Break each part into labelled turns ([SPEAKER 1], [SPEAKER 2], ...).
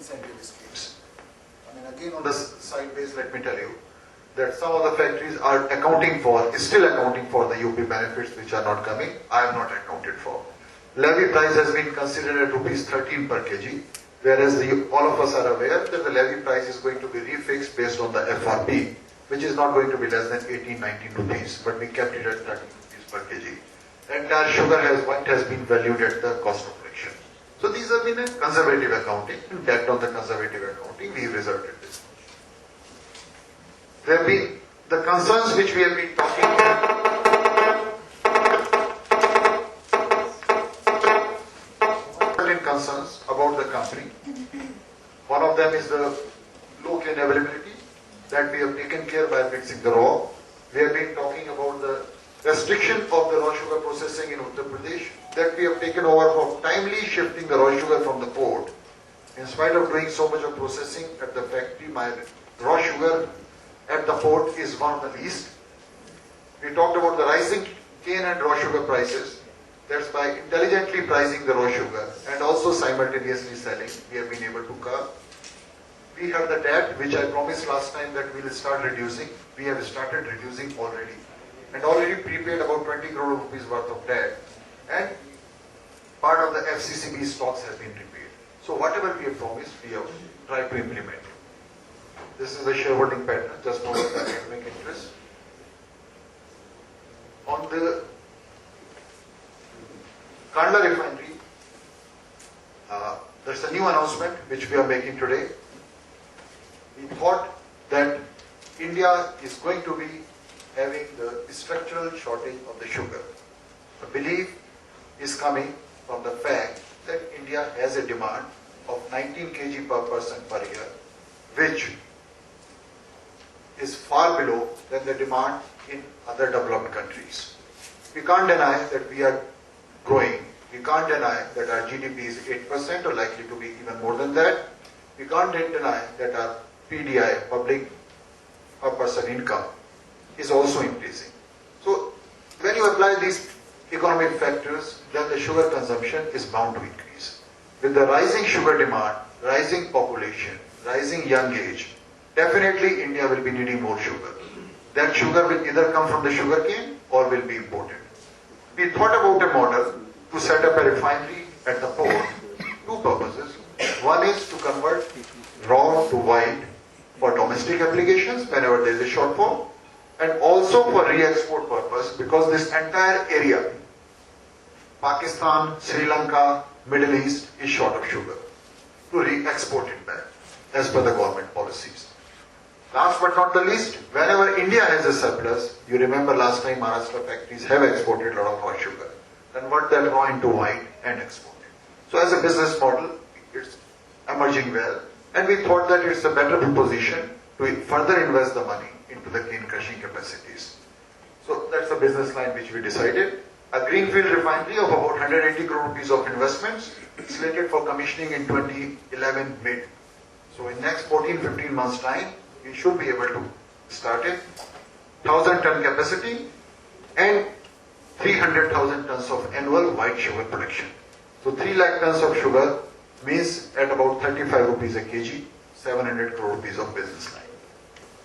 [SPEAKER 1] incentive schemes. I mean, again on the sideways, let me tell you that some of the factories are still accounting for the UP benefits which are not coming. I am not accounted for. Levy price has been considered at rupees 13 per kg, whereas all of us are aware that the levy price is going to be refixed based on the FRP, which is not going to be less than 18-19 rupees, but we kept it at 13 rupees per kg. The entire sugar has been valued at the cost of production. So these have been a conservative accounting, and backed on the conservative accounting, we resulted this. There have been the concerns which we have been talking about. Certain concerns about the company. One of them is the low cane availability that we have taken care by fixing the raw. We have been talking about the restriction of the raw sugar processing in Uttar Pradesh, that we have taken over for timely shifting the raw sugar from the port. In spite of doing so much of processing at the factory, my raw sugar at the port is one of the least. We talked about the rising cane and raw sugar prices. That's by intelligently pricing the raw sugar and also simultaneously selling, we have been able to curb. We have the debt, which I promised last time that we will start reducing. We have started reducing already, and already prepaid about 20 crore rupees worth of debt, and part of the FCCB stocks has been repaid. So whatever we have promised, we have tried to implement. This is the shareholding pattern, just for the academic interest. On the Kandla refinery, there's a new announcement which we are making today. We thought that India is going to be having the structural shortage of the sugar. The belief is coming from the fact that India has a demand of 19 kg per person per year, which is far below than the demand in other developed countries. We can't deny that we are growing. We can't deny that our GDP is 8% or likely to be even more than that. We can't deny that our PDI, public per person income, is also increasing. So when you apply these economic factors, then the sugar consumption is bound to increase. With the rising sugar demand, rising population, rising young age, definitely India will be needing more sugar. That sugar will either come from the sugar cane or will be imported. We thought about a model to set up a refinery at the port. Two purposes. One is to convert raw to white for domestic applications whenever there is a shortfall, and also for re-export purpose, because this entire area, Pakistan, Sri Lanka, Middle East, is short of sugar, to re-export it back as per the government policies. Last but not the least, whenever India has a surplus, you remember last time Maharashtra factories have exported a lot of raw sugar, convert that raw into white and export it. So as a business model, it's emerging well, and we thought that it's a better proposition to further invest the money into the cane crushing capacities. So that's the business line which we decided. A greenfield refinery of about 180 crore rupees of investments slated for commissioning in 2011 mid. So in next 14-15 months time, we should be able to start it. 1,000 ton capacity and 300,000 tons of annual white sugar production. So 3 lakh tons of sugar means at about 35 rupees a kg, 700 crore rupees of business line.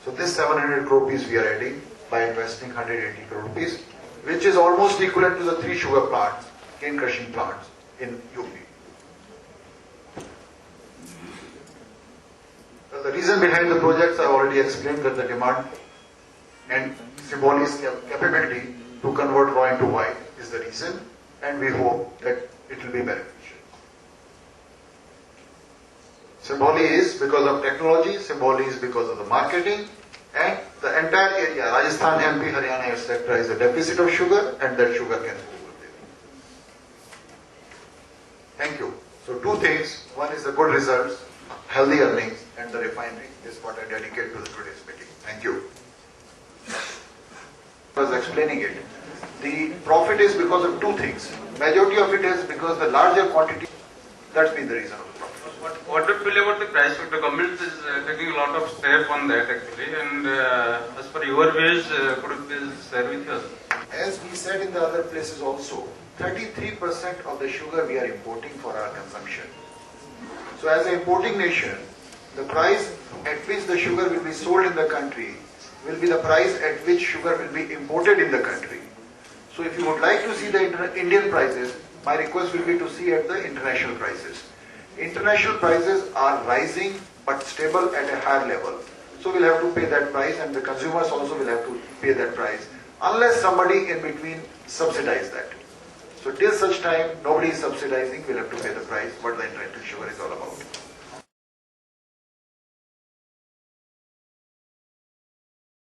[SPEAKER 1] So this 700 crore rupees we are adding by investing 180 crore rupees, which is almost equivalent to the 3 sugar plants, cane crushing plants in UP. The reason behind the projects I already explained, that the demand and Simboli's capability to convert raw into white is the reason, and we hope that it will be beneficial. Simboli is because of technology, Simboli is because of the marketing, and the entire area, Rajasthan, MP, Haryana, etc. is a deficit of sugar, and that sugar can move with it. Thank you. So 2 things. One is the good results, healthy earnings, and the refinery is what I dedicate to the today's meeting. Thank you. I was explaining it. The profit is because of 2 things. Majority of it is because the larger quantity, that's been the reason of the profit.
[SPEAKER 2] What do you feel about the price? The government is taking a lot of step on that actually, and as per your views, could you please share with us?
[SPEAKER 1] As we said in the other places also, 33% of the sugar we are importing for our consumption. So as an importing nation, the price at which the sugar will be sold in the country will be the price at which sugar will be imported in the country. So if you would like to see the Indian prices, my request will be to see at the international prices. International prices are rising but stable at a higher level. So we'll have to pay that price, and the consumers also will have to pay that price, unless somebody in between subsidize that. So till such time nobody is subsidizing, we'll have to pay the price what the international sugar is all about.